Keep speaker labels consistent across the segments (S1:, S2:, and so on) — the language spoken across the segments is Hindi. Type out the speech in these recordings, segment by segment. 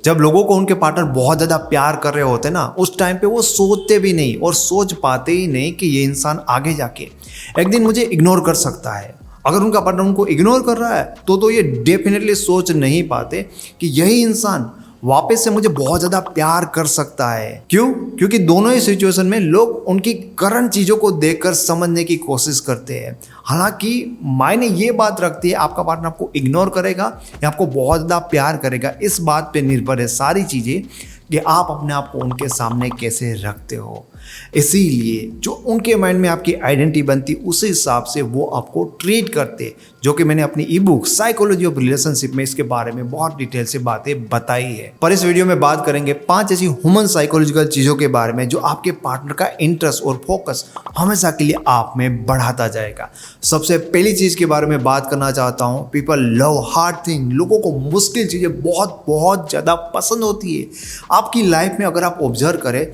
S1: जब लोगों को उनके पार्टनर बहुत ज़्यादा प्यार कर रहे होते हैं ना, उस टाइम पे वो सोचते भी नहीं और सोच पाते ही नहीं कि ये इंसान आगे जाके एक दिन मुझे इग्नोर कर सकता है। अगर उनका पार्टनर उनको इग्नोर कर रहा है तो ये डेफिनेटली सोच नहीं पाते कि यही इंसान वापस से मुझे बहुत ज़्यादा प्यार कर सकता है। क्यों? क्योंकि दोनों ही सिचुएशन में लोग उनकी करंट चीज़ों को देखकर समझने की कोशिश करते हैं। हालांकि मायने ये बात रखती है आपका पार्टनर आपको इग्नोर करेगा या आपको बहुत ज़्यादा प्यार करेगा, इस बात पे निर्भर है सारी चीज़ें कि आप अपने आप को उनके सामने कैसे रखते हो। इसीलिए जो उनके माइंड में आपकी आइडेंटिटी बनती उसी हिसाब से वो आपको ट्रीट करते, जो कि मैंने अपनी ई बुक साइकोलॉजी ऑफ रिलेशनशिप में इसके बारे में बहुत डिटेल से बातें बताई है। पर इस वीडियो में बात करेंगे 5 ऐसी ह्यूमन साइकोलॉजिकल चीज़ों के बारे में जो आपके पार्टनर का इंटरेस्ट और फोकस हमेशा के लिए आप में बढ़ाता जाएगा। सबसे पहली चीज़ के बारे में बात करना चाहता हूँ, पीपल लव हार्ड थिंग। लोगों को मुश्किल चीज़ें बहुत बहुत ज़्यादा पसंद होती है। आपकी लाइफ में अगर आप ऑब्जर्व करें,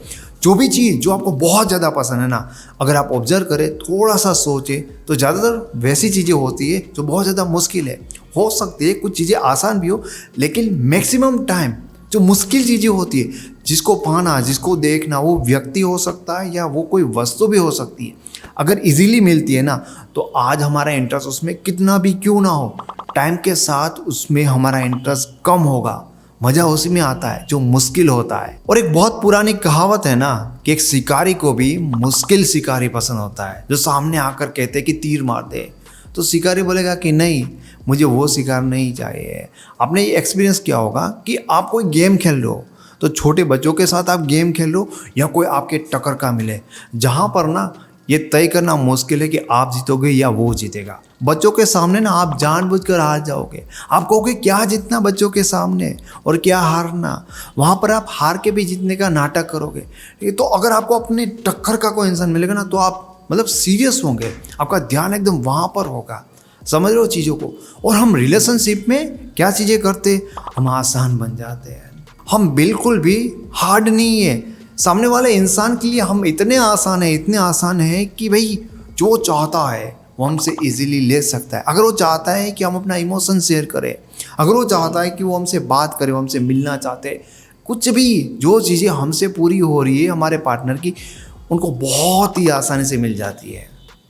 S1: जो भी चीज़ जो आपको बहुत ज़्यादा पसंद है ना, अगर आप ऑब्जर्व करें, थोड़ा सा सोचें तो ज़्यादातर वैसी चीज़ें होती है जो बहुत ज़्यादा मुश्किल है। हो सकती है कुछ चीज़ें आसान भी हो, लेकिन मैक्सिमम टाइम जो मुश्किल चीज़ें होती है, जिसको पाना, जिसको देखना, वो व्यक्ति हो सकता है या वो कोई वस्तु भी हो सकती है, अगर इजीली मिलती है ना, तो आज हमारा इंटरेस्ट उसमें कितना भी क्यों ना हो, टाइम के साथ उसमें हमारा इंटरेस्ट कम होगा। मज़ा उसी में आता है जो मुश्किल होता है। और एक बहुत पुरानी कहावत है ना कि एक शिकारी को भी मुश्किल शिकारी पसंद होता है, जो सामने आकर कहते हैं कि तीर मार दे, तो शिकारी बोलेगा कि नहीं, मुझे वो शिकार नहीं चाहिए। आपने ये एक्सपीरियंस किया होगा कि आप कोई गेम खेल रहे हो, तो छोटे बच्चों के साथ आप गेम खेल लो या कोई आपके टक्कर का मिले, जहाँ पर ना ये तय करना मुश्किल है कि आप जीतोगे या वो जीतेगा। बच्चों के सामने ना आप जानबूझकर हार जाओगे। आप कहोगे क्या जीतना बच्चों के सामने और क्या हारना, वहाँ पर आप हार के भी जीतने का नाटक करोगे। तो अगर आपको अपने टक्कर का कोई इंसान मिलेगा ना, तो आप मतलब सीरियस होंगे, आपका ध्यान एकदम वहाँ पर होगा। समझ रहे हो चीज़ों को। और हम रिलेशनशिप में क्या चीज़ें करते, हम आसान बन जाते हैं। हम बिल्कुल भी हार्ड नहीं है, सामने वाले इंसान के लिए हम इतने आसान है कि भाई जो चाहता है वो हमसे इजीली ले सकता है। अगर वो चाहता है कि हम अपना इमोशन शेयर करें, अगर वो चाहता है कि वो हमसे बात करे, वो हमसे मिलना चाहते हैं, कुछ भी जो चीज़ें हमसे पूरी हो रही है हमारे पार्टनर की, उनको बहुत ही आसानी से मिल जाती है।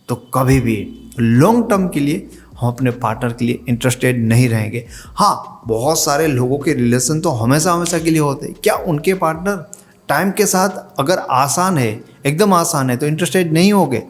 S1: तो कभी भी लॉन्ग टर्म के लिए हम अपने पार्टनर के लिए इंटरेस्टेड नहीं रहेंगे। हाँ, बहुत सारे लोगों के रिलेशन तो हमेशा के लिए होते हैं। क्या उनके पार्टनर टाइम के साथ अगर आसान है, एकदम आसान है, तो इंटरेस्टेड नहीं होगे?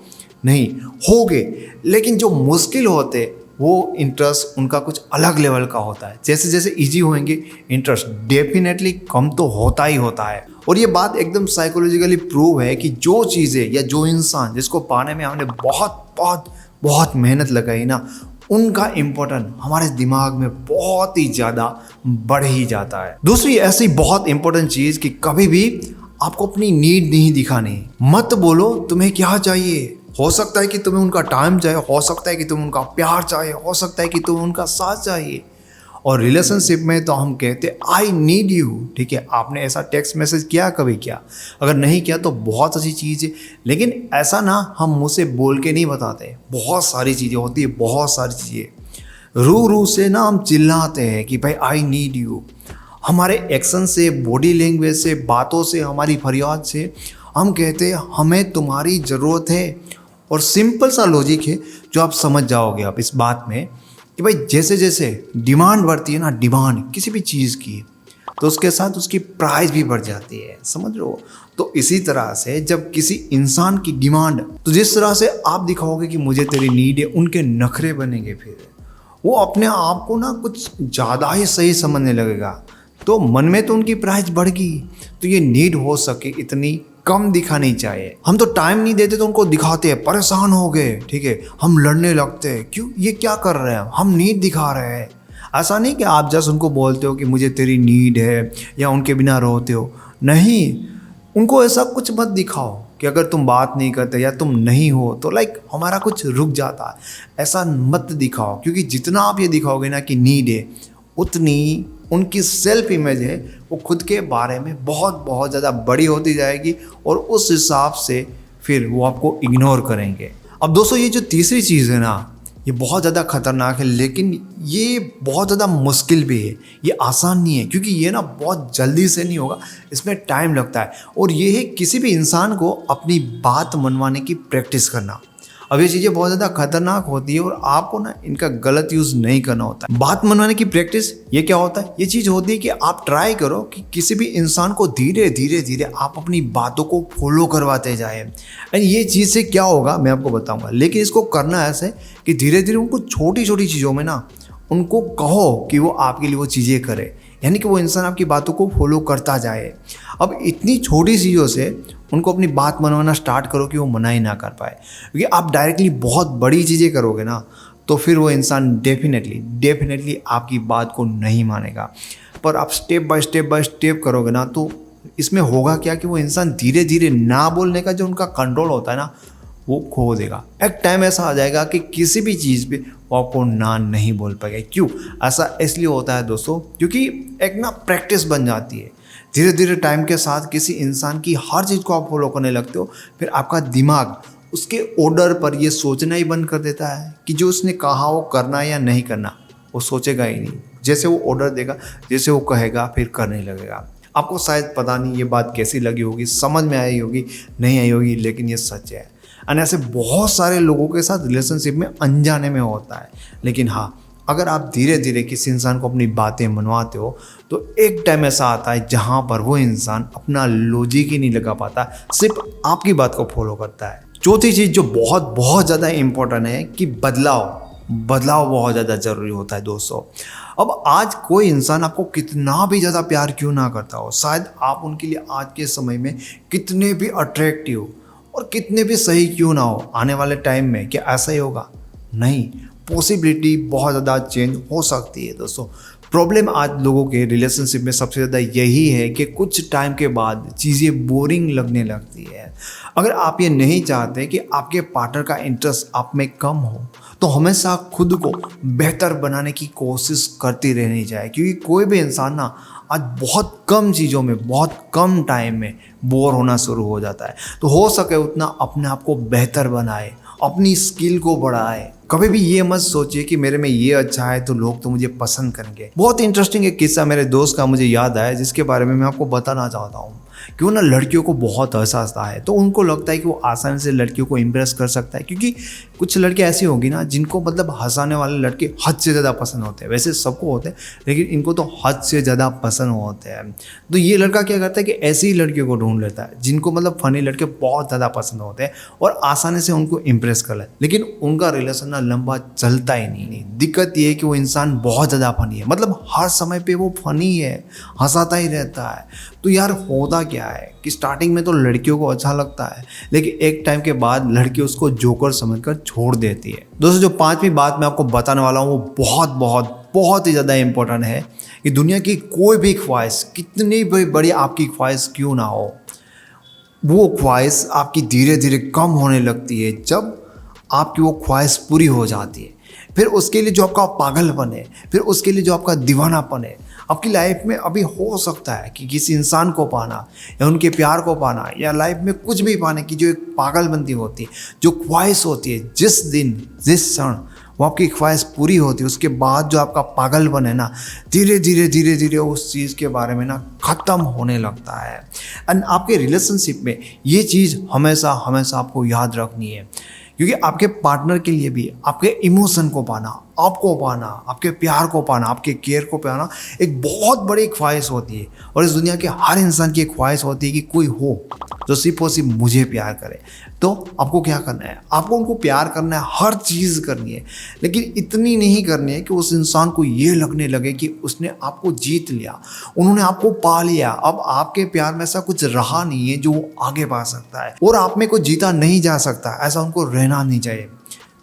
S1: नहीं होगे, लेकिन जो मुश्किल होते वो इंटरेस्ट उनका कुछ अलग लेवल का होता है। जैसे जैसे इजी होंगे, इंटरेस्ट डेफिनेटली कम तो होता ही होता है। और ये बात एकदम साइकोलॉजिकली प्रूव है कि जो चीज़ें या जो इंसान जिसको पाने में हमने बहुत बहुत बहुत मेहनत लगाई ना, उनका इम्पोर्टेंस हमारे दिमाग में बहुत ही ज़्यादा बढ़ ही जाता है। दूसरी ऐसी बहुत इंपॉर्टेंट चीज़ कि कभी भी आपको अपनी नीड नहीं दिखानी। मत बोलो तुम्हें क्या चाहिए। हो सकता है कि तुम्हें उनका टाइम चाहिए, हो सकता है कि तुम्हें उनका प्यार चाहिए, हो सकता है कि तुम्हें उनका साथ चाहिए। और रिलेशनशिप में तो हम कहते आई नीड यू। ठीक है, आपने ऐसा टेक्स्ट मैसेज किया कभी? क्या अगर नहीं किया तो बहुत अच्छी चीज़ है, लेकिन ऐसा ना हम मुँह से बोल के नहीं बताते। बहुत सारी चीज़ें होती है, बहुत सारी चीज़ें रू से ना हम चिल्लाते हैं कि भाई आई नीड यू। हमारे एक्शन से, बॉडी लैंग्वेज से, बातों से, हमारी फरियाद से हम कहते हैं हमें तुम्हारी ज़रूरत है। और सिंपल सा लॉजिक है जो आप समझ जाओगे आप इस बात में कि भाई जैसे जैसे डिमांड बढ़ती है ना, डिमांड किसी भी चीज़ की, तो उसके साथ उसकी प्राइस भी बढ़ जाती है। समझ लो। तो इसी तरह से जब किसी इंसान की डिमांड, तो जिस तरह से आप दिखाओगे कि मुझे तेरी नीड है, उनके नखरे बनेंगे, फिर वो अपने आप को ना कुछ ज़्यादा ही सही समझने लगेगा। तो मन में तो उनकी प्राइस बढ़ गई, तो ये नीड हो सके इतनी कम दिखानी चाहिए। हम तो टाइम नहीं देते तो उनको दिखाते हैं, परेशान हो गए, ठीक है, हम लड़ने लगते हैं। क्यों? ये क्या कर रहे हैं, हम नीड दिखा रहे हैं। ऐसा नहीं कि आप जस्ट उनको बोलते हो कि मुझे तेरी नीड है या उनके बिना रोते हो। नहीं, उनको ऐसा कुछ मत दिखाओ कि अगर तुम बात नहीं करते या तुम नहीं हो तो हमारा कुछ रुक जाता है। ऐसा मत दिखाओ, क्योंकि जितना आप ये दिखाओगे ना कि नीड है, उतनी उनकी सेल्फ इमेज है वो खुद के बारे में बहुत बहुत ज़्यादा बड़ी होती जाएगी और उस हिसाब से फिर वो आपको इग्नोर करेंगे। अब दोस्तों, ये जो तीसरी चीज़ है ना ये बहुत ज़्यादा खतरनाक है, लेकिन ये बहुत ज़्यादा मुश्किल भी है। ये आसान नहीं है, क्योंकि ये ना बहुत जल्दी से नहीं होगा, इसमें टाइम लगता है। और ये है किसी भी इंसान को अपनी बात मनवाने की प्रैक्टिस करना। अब ये चीज़ें बहुत ज़्यादा खतरनाक होती है और आपको ना इनका गलत यूज़ नहीं करना होता है। बात मनवाने की प्रैक्टिस ये क्या होता है? ये चीज़ होती है कि आप ट्राई करो कि किसी भी इंसान को धीरे धीरे धीरे आप अपनी बातों को फॉलो करवाते जाए। एंड ये चीज़ से क्या होगा मैं आपको बताऊंगा, लेकिन इसको करना ऐसे कि धीरे धीरे उनको छोटी छोटी चीज़ों में ना उनको कहो कि वो आपके लिए वो चीज़ें करे, यानी कि वो इंसान आपकी बातों को फॉलो करता जाए। अब इतनी छोटी चीज़ों से उनको अपनी बात मनवाना स्टार्ट करो कि वो मना ही ना कर पाए, क्योंकि आप डायरेक्टली बहुत बड़ी चीज़ें करोगे ना तो फिर वो इंसान डेफिनेटली आपकी बात को नहीं मानेगा। पर आप स्टेप बाय स्टेप करोगे ना तो इसमें होगा क्या कि वो इंसान धीरे धीरे ना बोलने का जो उनका कंट्रोल होता है ना वो खो देगा। एक टाइम ऐसा आ जाएगा कि किसी भी चीज़ पे वो आपको ना नहीं बोल पाएगा। क्यों ऐसा इसलिए होता है दोस्तों, क्योंकि एक ना प्रैक्टिस बन जाती है। धीरे धीरे टाइम के साथ किसी इंसान की हर चीज़ को आप फॉलो करने लगते हो, फिर आपका दिमाग उसके ऑर्डर पर ये सोचना ही बंद कर देता है कि जो उसने कहा वो करना या नहीं करना, वो सोचेगा ही नहीं। जैसे वो ऑर्डर देगा, जैसे वो कहेगा, फिर करने लगेगा। आपको शायद पता नहीं ये बात कैसी लगी होगी, समझ में आई होगी, नहीं आई होगी, लेकिन ये सच है। और ऐसे बहुत सारे लोगों के साथ रिलेशनशिप में अनजाने में होता है। लेकिन हाँ, अगर आप धीरे धीरे किसी इंसान को अपनी बातें मनवाते हो तो एक टाइम ऐसा आता है जहाँ पर वो इंसान अपना लॉजिक ही नहीं लगा पाता, सिर्फ आपकी बात को फॉलो करता है। चौथी चीज़ जो बहुत बहुत ज़्यादा इम्पोर्टेंट है कि बदलाव बहुत ज़्यादा ज़रूरी होता है दोस्तों। अब आज कोई इंसान आपको कितना भी ज़्यादा प्यार क्यों ना करता हो, शायद आप उनके लिए आज के समय में कितने भी अट्रैक्टिव और कितने भी सही क्यों ना हो, आने वाले टाइम में क्या ऐसा ही होगा? नहीं, पॉसिबिलिटी बहुत ज़्यादा चेंज हो सकती है दोस्तों। प्रॉब्लम आज लोगों के रिलेशनशिप में सबसे ज़्यादा यही है कि कुछ टाइम के बाद चीज़ें बोरिंग लगने लगती है। अगर आप ये नहीं चाहते कि आपके पार्टनर का इंटरेस्ट आप में कम हो तो हमेशा खुद को बेहतर बनाने की कोशिश करती रहनी चाहिए, क्योंकि कोई भी इंसान ना आज बहुत कम चीज़ों में बहुत कम टाइम में बोर होना शुरू हो जाता है। तो हो सके उतना अपने आप को बेहतर बनाए, अपनी स्किल को बढ़ाए। कभी भी ये मत सोचिए कि मेरे में ये अच्छा है तो लोग तो मुझे पसंद करेंगे। बहुत इंटरेस्टिंग एक किस्सा मेरे दोस्त का मुझे याद आया, जिसके बारे में मैं आपको बताना चाहता हूँ। कि वो ना लड़कियों को बहुत हंसाता है, तो उनको लगता है कि वो आसानी से लड़कियों को इम्प्रेस कर सकता है, क्योंकि कुछ लड़के ऐसी होंगी ना जिनको मतलब हंसाने वाले लड़के हद से ज़्यादा पसंद होते हैं। वैसे सबको होते हैं, लेकिन इनको तो हद से ज़्यादा पसंद होते हैं। तो ये लड़का क्या करता है कि ऐसी ही लड़कियों को ढूंढ लेता है जिनको मतलब फनी लड़के बहुत ज़्यादा पसंद होते हैं और आसानी से उनको इम्प्रेस कर लेते हैं। लेकिन उनका रिलेशन ना लंबा चलता ही नहीं। दिक्कत ये है कि वो इंसान बहुत ज़्यादा फनी है, मतलब हर समय पे वो फनी है, हंसाता ही रहता है। तो यार होता क्या है कि स्टार्टिंग में तो लड़कियों को अच्छा लगता है, लेकिन एक टाइम के बाद लड़की उसको जोकर समझकर छोड़ देती है। दोस्तों, जो पांचवी बात मैं आपको बताने वाला हूँ वो बहुत ही ज़्यादा इम्पोर्टेंट है कि दुनिया की कोई भी ख्वाहिश, कितनी भी बड़ी आपकी ख्वाहिश क्यों ना हो, वो ख्वाहिश आपकी धीरे धीरे कम होने लगती है जब आपकी वो ख्वाहिश पूरी हो जाती है। फिर उसके लिए जो आपका पागलपन है, फिर उसके लिए जो आपका दीवानापन है, आपकी लाइफ में अभी हो सकता है कि किसी इंसान को पाना या उनके प्यार को पाना या लाइफ में कुछ भी पाने की जो एक पागलबंदी होती है, जो ख्वाहिश होती है, जिस दिन जिस क्षण वो आपकी ख्वाहिश पूरी होती है, उसके बाद जो आपका पागलपन है ना, धीरे धीरे उस चीज़ के बारे में ना ख़त्म होने लगता है। एंड आपके रिलेशनशिप में ये चीज़ हमेशा आपको याद रखनी है, क्योंकि आपके पार्टनर के लिए भी आपके इमोशन को पाना, आपको पाना, आपके प्यार को पाना, आपके केयर को पाना एक बहुत बड़ी ख्वाहिश होती है। और इस दुनिया के हर इंसान की एक ख्वाहिश होती है कि कोई हो जो सिर्फ और सिर्फ मुझे प्यार करे। तो आपको क्या करना है? आपको उनको प्यार करना है, हर चीज़ करनी है, लेकिन इतनी नहीं करनी है कि उस इंसान को ये लगने लगे कि उसने आपको जीत लिया, उन्होंने आपको पा लिया, अब आपके प्यार में ऐसा कुछ रहा नहीं है जो वो आगे पा सकता है और आप में कोई जीता नहीं जा सकता। ऐसा उनको रहना नहीं चाहिए।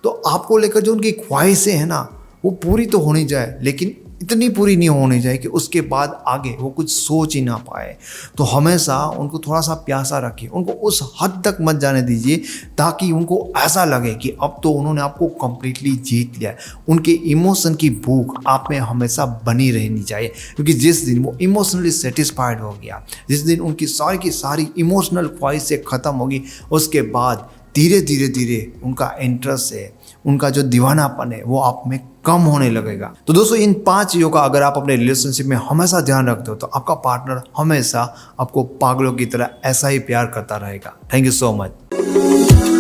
S1: तो आपको लेकर जो उनकी ख्वाहिशें हैं ना, वो पूरी तो होनी जाए, लेकिन इतनी पूरी नहीं होनी चाहिए कि उसके बाद आगे वो कुछ सोच ही ना पाए। तो हमेशा उनको थोड़ा सा प्यासा रखिए, उनको उस हद तक मत जाने दीजिए ताकि उनको ऐसा लगे कि अब तो उन्होंने आपको कंप्लीटली जीत लिया है। उनके इमोशन की भूख आप में हमेशा बनी रहनी चाहिए, क्योंकि जिस दिन वो इमोशनली सेटिस्फाइड हो गया, जिस दिन उनकी सारी की सारी इमोशनल ख्वाहिशें ख़त्म होगी, उसके बाद धीरे धीरे उनका इंटरेस्ट है उनका जो दीवानापन है वो आप में कम होने लगेगा। तो दोस्तों इन 5 चीज़ों का अगर आप अपने रिलेशनशिप में हमेशा ध्यान रखते हो तो आपका पार्टनर हमेशा आपको पागलों की तरह ऐसा ही प्यार करता रहेगा। Thank you so much.